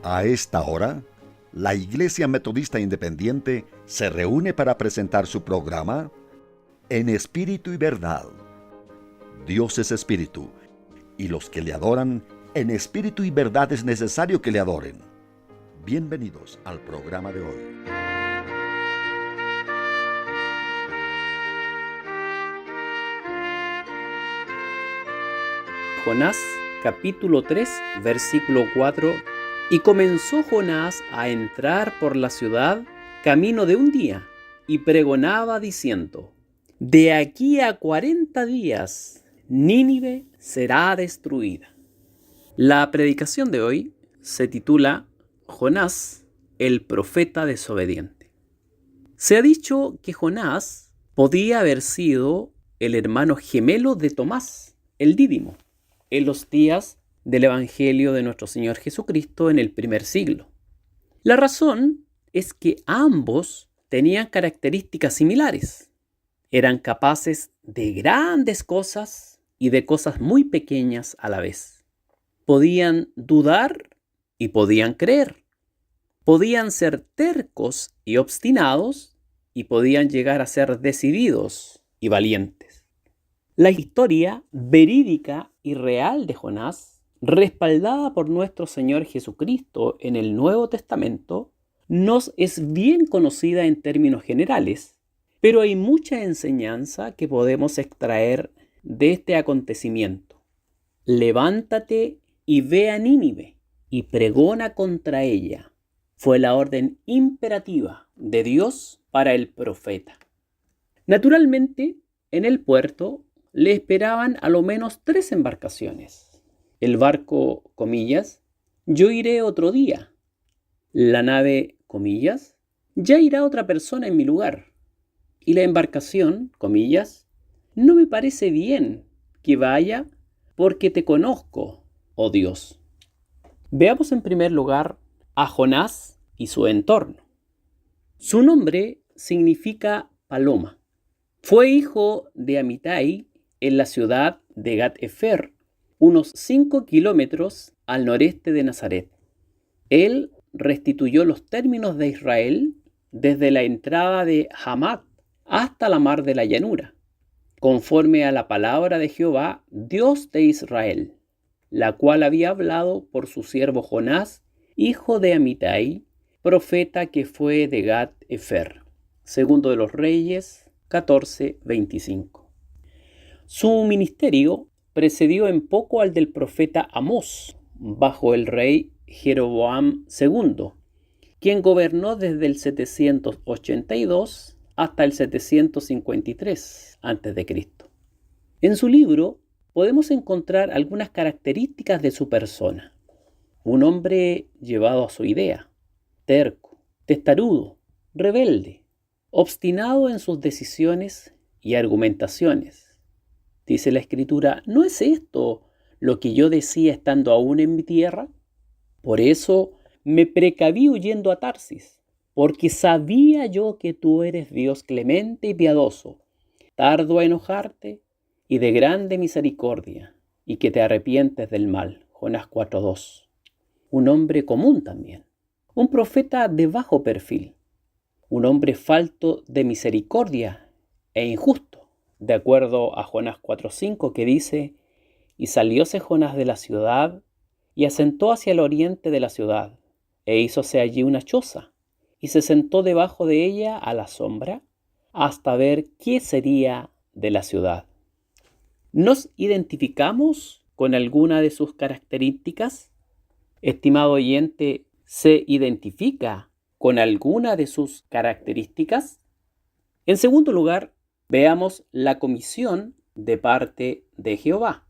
A esta hora, la Iglesia Metodista Independiente se reúne para presentar su programa En Espíritu y Verdad. Dios es Espíritu, y los que le adoran en espíritu y verdad es necesario que le adoren. Bienvenidos al programa de hoy. Jonás, capítulo 3, versículo 4. Y comenzó Jonás a entrar por la ciudad camino de un día, y pregonaba diciendo: de aquí a 40 días, Nínive será destruida. La predicación de hoy se titula Jonás, el profeta desobediente. Se ha dicho que Jonás podía haber sido el hermano gemelo de Tomás, el Dídimo, en los días del Evangelio de nuestro Señor Jesucristo en el primer siglo. La razón es que ambos tenían características similares. Eran capaces de grandes cosas y de cosas muy pequeñas a la vez. Podían dudar y podían creer. Podían ser tercos y obstinados y podían llegar a ser decididos y valientes. La historia verídica y real de Jonás, respaldada por nuestro Señor Jesucristo en el Nuevo Testamento, nos es bien conocida en términos generales, pero hay mucha enseñanza que podemos extraer de este acontecimiento. Levántate y ve a Nínive y pregona contra ella. Fue la orden imperativa de Dios para el profeta. Naturalmente, en el puerto le esperaban a lo menos 3 embarcaciones. El barco, comillas, yo iré otro día. La nave, comillas, ya irá otra persona en mi lugar. Y la embarcación, comillas, no me parece bien que vaya porque te conozco, oh Dios. Veamos en primer lugar a Jonás y su entorno. Su nombre significa paloma. Fue hijo de Amitai en la ciudad de Gat-Efer, unos 5 kilómetros al noreste de Nazaret. Él restituyó los términos de Israel desde la entrada de Hamat hasta la mar de la llanura, conforme a la palabra de Jehová, Dios de Israel, la cual había hablado por su siervo Jonás, hijo de Amitai, profeta que fue de Gat-Efer. Segundo de los Reyes 14:25. Su ministerio precedió en poco al del profeta Amós, bajo el rey Jeroboam II, quien gobernó desde el 782 hasta el 753 a.C. En su libro podemos encontrar algunas características de su persona. Un hombre llevado a su idea, terco, testarudo, rebelde, obstinado en sus decisiones y argumentaciones. Dice la Escritura: ¿no es esto lo que yo decía estando aún en mi tierra? Por eso me precaví huyendo a Tarsis, porque sabía yo que tú eres Dios clemente y piadoso, tardo a enojarte y de grande misericordia, y que te arrepientes del mal. Jonás 4:2. Un hombre común también, un profeta de bajo perfil, un hombre falto de misericordia e injusto, de acuerdo a Jonás 4:5, que dice: y salióse Jonás de la ciudad y asentó hacia el oriente de la ciudad, e hízose allí una choza, y se sentó debajo de ella a la sombra, hasta ver qué sería de la ciudad. ¿Nos identificamos con alguna de sus características? Estimado oyente, ¿se identifica con alguna de sus características? En segundo lugar, veamos la comisión de parte de Jehová.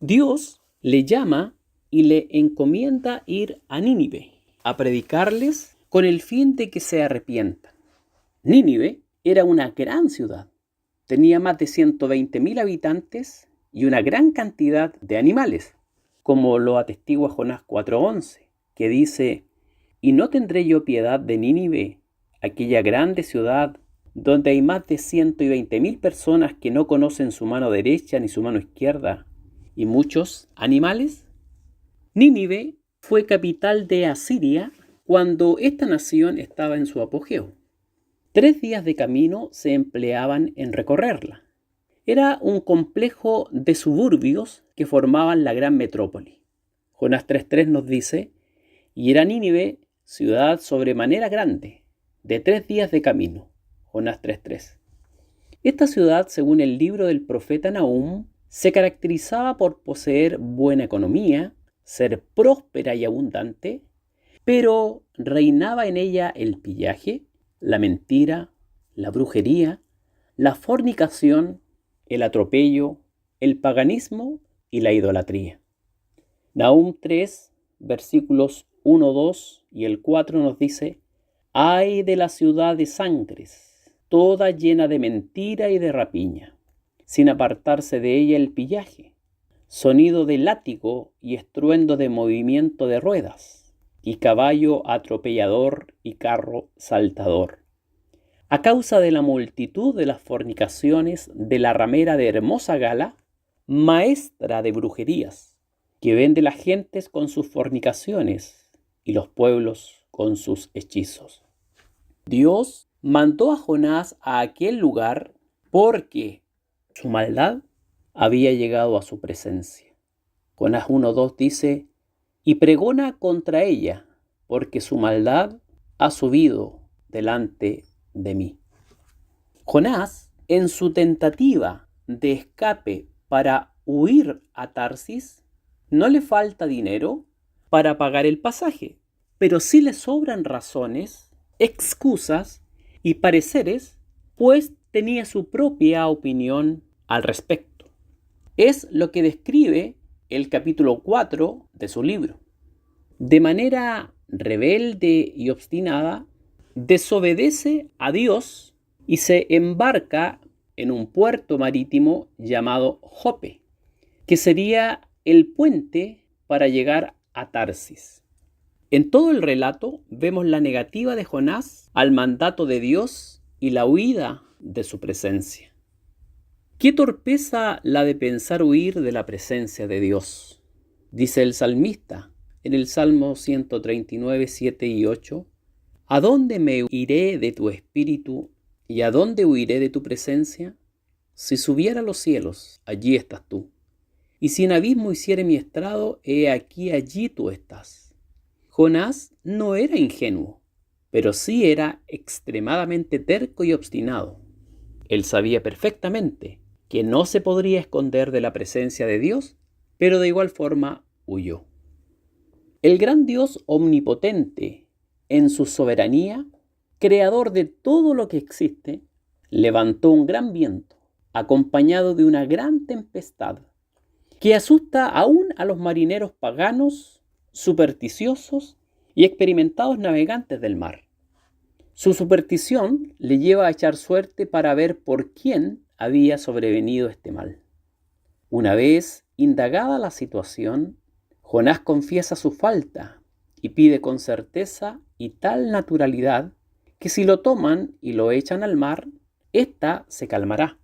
Dios le llama y le encomienda ir a Nínive, a predicarles con el fin de que se arrepientan. Nínive era una gran ciudad. Tenía más de 120,000 habitantes y una gran cantidad de animales, como lo atestigua Jonás 4:11, que dice: y no tendré yo piedad de Nínive, aquella grande ciudad donde hay más de 120,000 personas que no conocen su mano derecha ni su mano izquierda, y muchos animales. Nínive fue capital de Asiria cuando esta nación estaba en su apogeo. 3 días de camino se empleaban en recorrerla. Era un complejo de suburbios que formaban la gran metrópoli. Jonás 3:3 nos dice: y era Nínive, ciudad sobremanera grande, de 3 días de camino. Jonás 3:3. Esta ciudad, según el libro del profeta Nahum, se caracterizaba por poseer buena economía, ser próspera y abundante, pero reinaba en ella el pillaje, la mentira, la brujería, la fornicación, el atropello, el paganismo y la idolatría. Nahum 3, versículos 1, 2 y el 4 nos dice: ay de la ciudad de sangres, toda llena de mentira y de rapiña, sin apartarse de ella el pillaje, sonido de látigo y estruendo de movimiento de ruedas, y caballo atropellador y carro saltador. A causa de la multitud de las fornicaciones de la ramera de hermosa gala, maestra de brujerías, que vende las gentes con sus fornicaciones y los pueblos con sus hechizos. Dios mandó a Jonás a aquel lugar porque su maldad había llegado a su presencia. Jonás 1:2 dice: y pregona contra ella, porque su maldad ha subido delante de mí. Jonás, en su tentativa de escape para huir a Tarsis, no le falta dinero para pagar el pasaje, pero sí le sobran razones, excusas y pareceres, pues tenía su propia opinión al respecto. Es lo que describe el capítulo 4 de su libro. De manera rebelde y obstinada, desobedece a Dios y se embarca en un puerto marítimo llamado Jope, que sería el puente para llegar a Tarsis. En todo el relato vemos la negativa de Jonás al mandato de Dios y la huida de su presencia. Qué torpeza la de pensar huir de la presencia de Dios. Dice el salmista en el Salmo 139, 7 y 8: ¿a dónde me iré de tu espíritu y a dónde huiré de tu presencia? Si subiera a los cielos, allí estás tú. Y si en abismo hiciere mi estrado, he aquí allí tú estás. Jonás no era ingenuo, pero sí era extremadamente terco y obstinado. Él sabía perfectamente que no se podría esconder de la presencia de Dios, pero de igual forma huyó. El gran Dios omnipotente, en su soberanía, creador de todo lo que existe, levantó un gran viento, acompañado de una gran tempestad, que asusta aún a los marineros paganos, supersticiosos y experimentados navegantes del mar. Su superstición le lleva a echar suerte para ver por quién había sobrevenido este mal. Una vez indagada la situación, Jonás confiesa su falta y pide con certeza y tal naturalidad que si lo toman y lo echan al mar, ésta se calmará,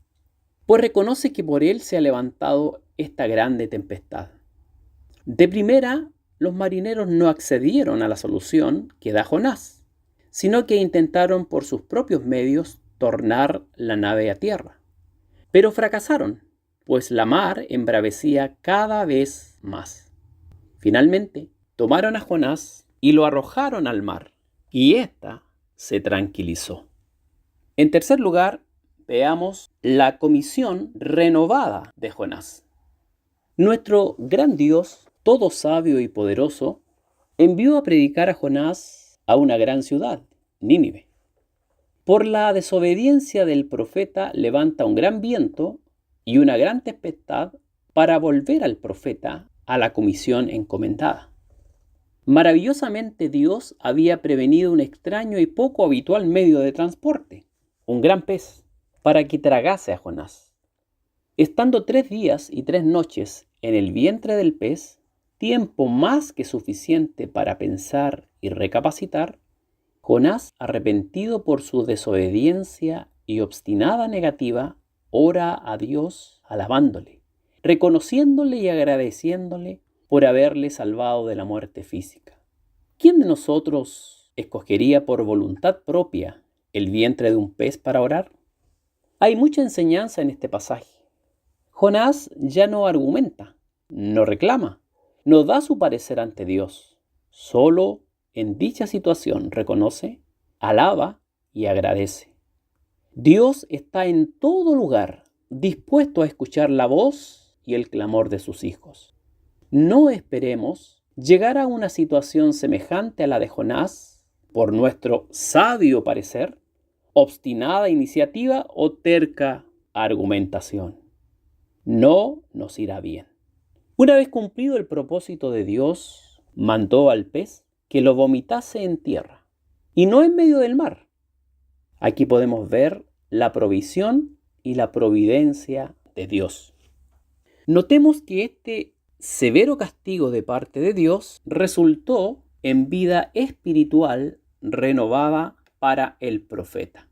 pues reconoce que por él se ha levantado esta grande tempestad. De primera, los marineros no accedieron a la solución que da Jonás, sino que intentaron por sus propios medios tornar la nave a tierra. Pero fracasaron, pues la mar embravecía cada vez más. Finalmente, tomaron a Jonás y lo arrojaron al mar, y ésta se tranquilizó. En tercer lugar, veamos la comisión renovada de Jonás. Nuestro gran Dios, todo sabio y poderoso, envió a predicar a Jonás a una gran ciudad, Nínive. Por la desobediencia del profeta levanta un gran viento y una gran tempestad para volver al profeta a la comisión encomendada. Maravillosamente Dios había prevenido un extraño y poco habitual medio de transporte, un gran pez, para que tragase a Jonás. Estando 3 días y 3 noches en el vientre del pez, tiempo más que suficiente para pensar y recapacitar, Jonás, arrepentido por su desobediencia y obstinada negativa, ora a Dios alabándole, reconociéndole y agradeciéndole por haberle salvado de la muerte física. ¿Quién de nosotros escogería por voluntad propia el vientre de un pez para orar? Hay mucha enseñanza en este pasaje. Jonás ya no argumenta, no reclama, no da su parecer ante Dios. Solo en dicha situación reconoce, alaba y agradece. Dios está en todo lugar, dispuesto a escuchar la voz y el clamor de sus hijos. No esperemos llegar a una situación semejante a la de Jonás por nuestro sabio parecer, obstinada iniciativa o terca argumentación. No nos irá bien. Una vez cumplido el propósito de Dios, mandó al pez que lo vomitase en tierra, y no en medio del mar. Aquí podemos ver la provisión y la providencia de Dios. Notemos que este severo castigo de parte de Dios resultó en vida espiritual renovada para el profeta.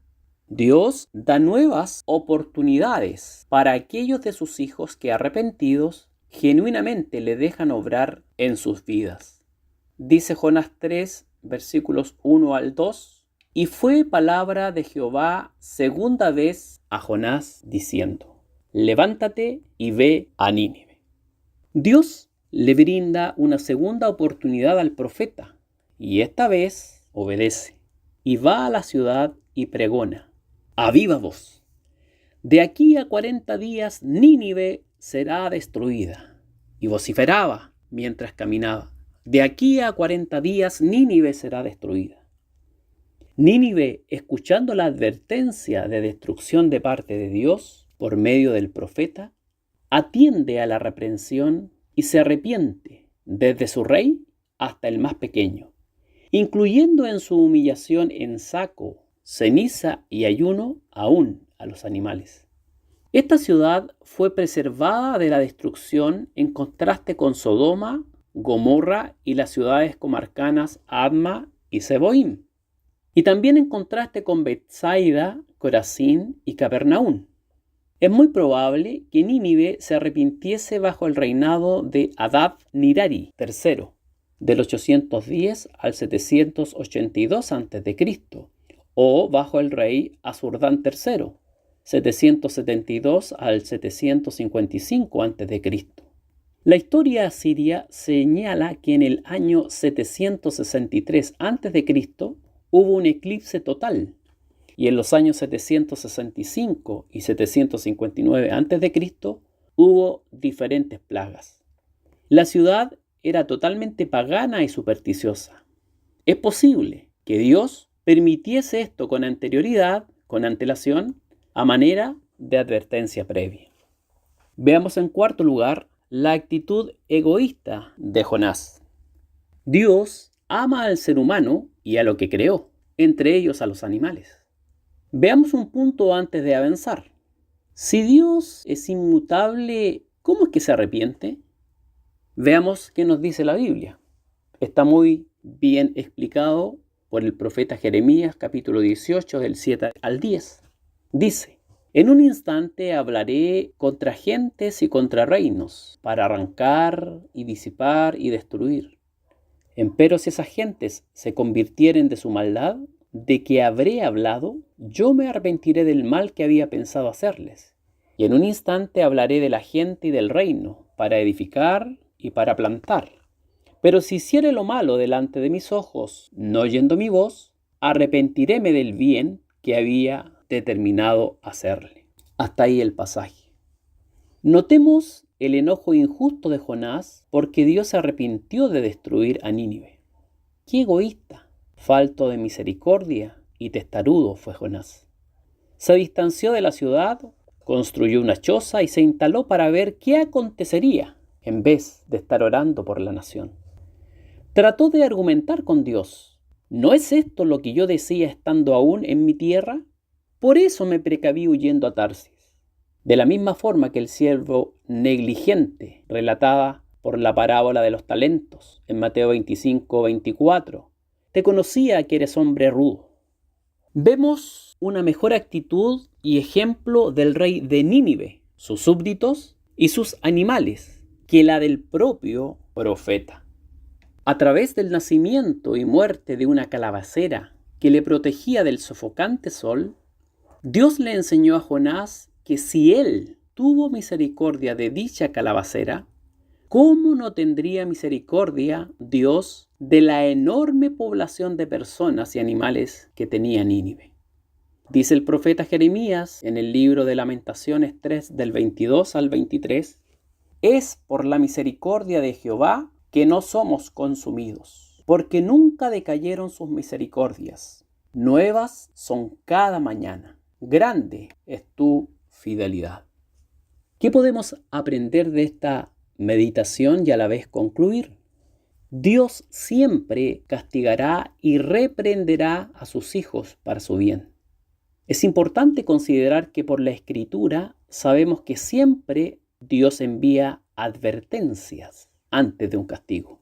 Dios da nuevas oportunidades para aquellos de sus hijos que arrepentidos genuinamente le dejan obrar en sus vidas. Dice Jonás 3, versículos 1 al 2, y fue palabra de Jehová segunda vez a Jonás diciendo, levántate y ve a Nínive. Dios le brinda una segunda oportunidad al profeta, y esta vez obedece, y va a la ciudad y pregona, a viva voz. De aquí a 40 días Nínive será destruida. Y vociferaba mientras caminaba. De aquí a 40 días Nínive será destruida. Nínive, escuchando la advertencia de destrucción de parte de Dios por medio del profeta, atiende a la reprensión y se arrepiente desde su rey hasta el más pequeño, incluyendo en su humillación en saco, ceniza y ayuno aún a los animales. Esta ciudad fue preservada de la destrucción en contraste con Sodoma, Gomorra y las ciudades comarcanas Adma y Seboim, y también en contraste con Betsaida, Corazín y Capernaum. Es muy probable que Nínive se arrepintiese bajo el reinado de Adad-Nirari III, del 810 al 782 a.C., o bajo el rey Asurdán III, 772 al 755 a.C. La historia asiria señala que en el año 763 a.C. hubo un eclipse total, y en los años 765 y 759 a.C. hubo diferentes plagas. La ciudad era totalmente pagana y supersticiosa. Es posible que Dios permitiese esto con anterioridad, con antelación, a manera de advertencia previa. Veamos en cuarto lugar la actitud egoísta de Jonás. Dios ama al ser humano y a lo que creó, entre ellos a los animales. Veamos un punto antes de avanzar. Si Dios es inmutable, ¿cómo es que se arrepiente? Veamos qué nos dice la Biblia. Está muy bien explicado por el profeta Jeremías, capítulo 18, del 7 al 10. Dice, en un instante hablaré contra gentes y contra reinos, para arrancar y disipar y destruir. Empero si esas gentes se convirtieren de su maldad, de que habré hablado, yo me arrepentiré del mal que había pensado hacerles. Y en un instante hablaré de la gente y del reino, para edificar y para plantar. Pero si hiciere lo malo delante de mis ojos, no oyendo mi voz, arrepentiréme del bien que había determinado hacerle. Hasta ahí el pasaje. Notemos el enojo injusto de Jonás porque Dios se arrepintió de destruir a Nínive. ¡Qué egoísta, falto de misericordia y testarudo fue Jonás! Se distanció de la ciudad, construyó una choza y se instaló para ver qué acontecería en vez de estar orando por la nación. Trató de argumentar con Dios. ¿No es esto lo que yo decía estando aún en mi tierra? Por eso me precaví huyendo a Tarsis. De la misma forma que el siervo negligente, relatada por la parábola de los talentos en Mateo 25-24, te conocía que eres hombre rudo. Vemos una mejor actitud y ejemplo del rey de Nínive, sus súbditos y sus animales, que la del propio profeta. A través del nacimiento y muerte de una calabacera que le protegía del sofocante sol, Dios le enseñó a Jonás que si él tuvo misericordia de dicha calabacera, ¿cómo no tendría misericordia Dios de la enorme población de personas y animales que tenía Nínive? Dice el profeta Jeremías en el libro de Lamentaciones 3 del 22 al 23, «Es por la misericordia de Jehová que no somos consumidos, porque nunca decayeron sus misericordias. Nuevas son cada mañana. Grande es tu fidelidad». ¿Qué podemos aprender de esta meditación y a la vez concluir? Dios siempre castigará y reprenderá a sus hijos para su bien. Es importante considerar que por la Escritura sabemos que siempre Dios envía advertencias antes de un castigo.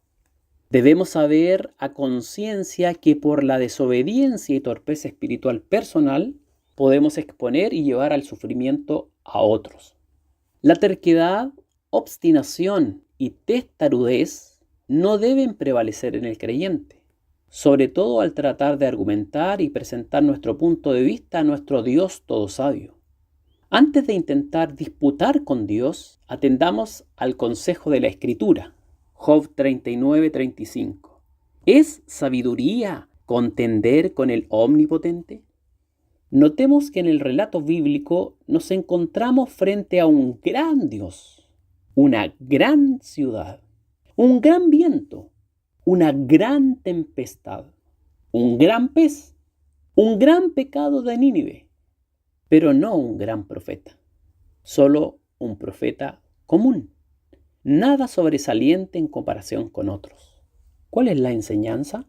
Debemos saber a conciencia que por la desobediencia y torpeza espiritual personal podemos exponer y llevar al sufrimiento a otros. La terquedad, obstinación y testarudez no deben prevalecer en el creyente, sobre todo al tratar de argumentar y presentar nuestro punto de vista a nuestro Dios todo sabio. Antes de intentar disputar con Dios, atendamos al consejo de la Escritura. Job 39:35. ¿Es sabiduría contender con el Omnipotente? Notemos que en el relato bíblico nos encontramos frente a un gran Dios, una gran ciudad, un gran viento, una gran tempestad, un gran pez, un gran pecado de Nínive, pero no un gran profeta, solo un profeta común, nada sobresaliente en comparación con otros. ¿Cuál es la enseñanza?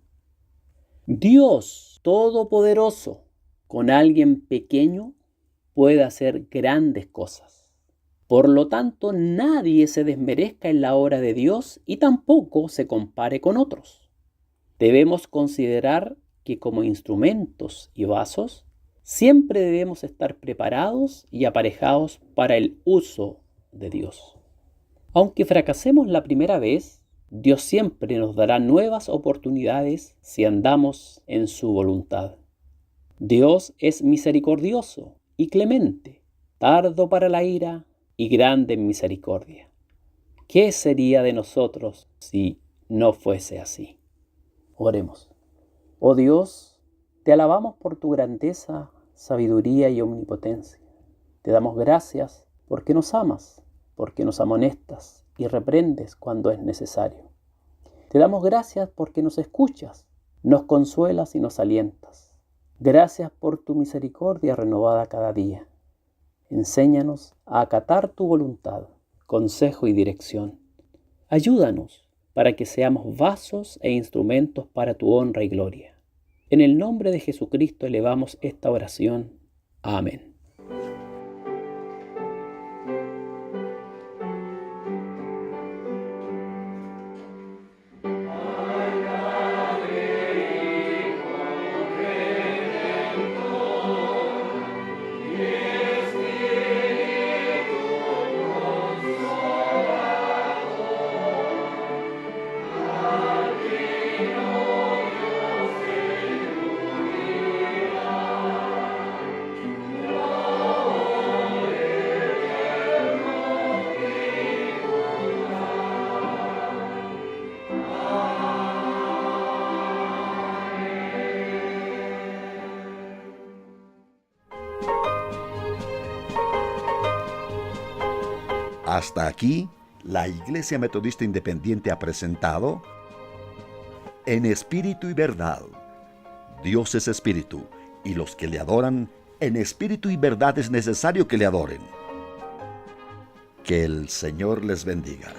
Dios Todopoderoso, con alguien pequeño, puede hacer grandes cosas. Por lo tanto, nadie se desmerezca en la obra de Dios y tampoco se compare con otros. Debemos considerar que como instrumentos y vasos, siempre debemos estar preparados y aparejados para el uso de Dios. Aunque fracasemos la primera vez, Dios siempre nos dará nuevas oportunidades si andamos en su voluntad. Dios es misericordioso y clemente, tardo para la ira y grande en misericordia. ¿Qué sería de nosotros si no fuese así? Oremos. Oh Dios, te alabamos por tu grandeza, sabiduría y omnipotencia. Te damos gracias porque nos amas, porque nos amonestas y reprendes cuando es necesario. Te damos gracias porque nos escuchas, nos consuelas y nos alientas. Gracias por tu misericordia renovada cada día. Enséñanos a acatar tu voluntad, consejo y dirección. Ayúdanos para que seamos vasos e instrumentos para tu honra y gloria. En el nombre de Jesucristo elevamos esta oración. Amén. Hasta aquí, la Iglesia Metodista Independiente ha presentado En Espíritu y Verdad. Dios es Espíritu, y los que le adoran, en espíritu y verdad es necesario que le adoren. Que el Señor les bendiga.